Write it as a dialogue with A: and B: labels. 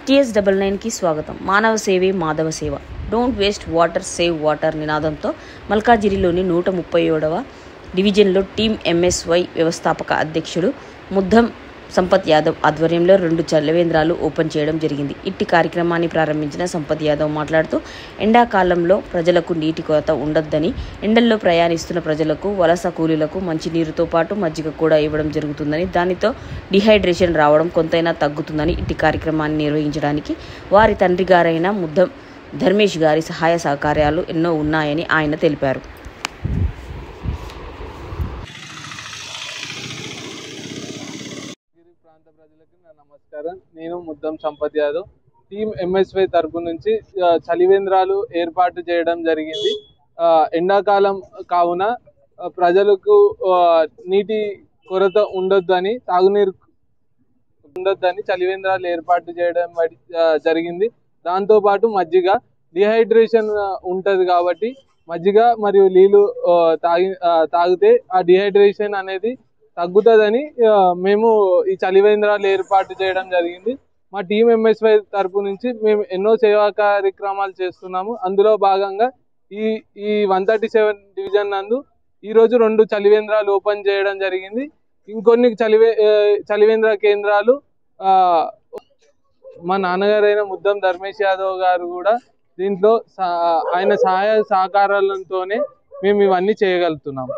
A: TS99కి స్వాగతం. మానవ సేవే మాధవ సేవ. Don't waste water, save water నినాదంతో మల్కాజిగిరిలోని 137వ డివిజన్లో టీం MSY వ్యవస్థాపక అధ్యక్షుడు ముద్దం సంపత్ యాదవ్ ఆధ్వర్యంలో 2 చలివేంద్రాలు ఓపెన్ చేయడం జరిగింది. ఇట్టి కార్యక్రమాన్ని ప్రారంభించిన సంపత్ యాదవ్ మాట్లాడుతూ ఎండాకాలంలో ప్రజలకు నీటి కొరత ఉండొద్దని, ఎండల్లో ప్రయాణిస్తున్న ప్రజలకు, వలస కూలీలకు మంచినీరుతో పాటు మజ్జిగ కూడా ఇవ్వడం జరుగుతుందని, దానితో డిహైడ్రేషన్ రావడం కొంతైనా తగ్గుతుందని ఇట్టి కార్యక్రమాన్ని నిర్వహించడానికి వారి తండ్రి గారైన ముద్దం ధర్మేష్ గారి సహాయ సహకార్యాలు ఎన్నో ఉన్నాయని ఆయన తెలిపారు.
B: ప్రాంత ప్రజలకు నా నమస్కారం. నేను ముద్దం సంపత్ యాదవ్. టీం MSY తరపు నుంచి చలివేంద్రాలు ఏర్పాటు చేయడం జరిగింది. ఎండాకాలం కావున ప్రజలకు నీటి కొరత ఉండొద్దని, తాగునీరు ఉండొద్దని చలివేంద్రాలు ఏర్పాటు చేయడం జరిగింది. దాంతోపాటు మజ్జిగ, డిహైడ్రేషన్ ఉంటుంది కాబట్టి మజ్జిగ మరియు నీళ్ళు తాగితే ఆ డిహైడ్రేషన్ అనేది తగ్గుతుందని మేము ఈ చలివేంద్రాలు ఏర్పాటు చేయడం జరిగింది. మా టీం MSY తరపు నుంచి మేము ఎన్నో సేవా కార్యక్రమాలు చేస్తున్నాము. అందులో భాగంగా ఈ 137 డివిజన్ నందు ఈరోజు 2 చలివేంద్రాలు ఓపెన్ చేయడం జరిగింది. ఇంకొన్ని చలివేంద్ర కేంద్రాలు మా నాన్నగారైన ముద్దం ధర్మేష్ యాదవ్ గారు కూడా దీంట్లో ఆయన సహాయ సహకారాలతోనే మేము ఇవన్నీ చేయగలుగుతున్నాము.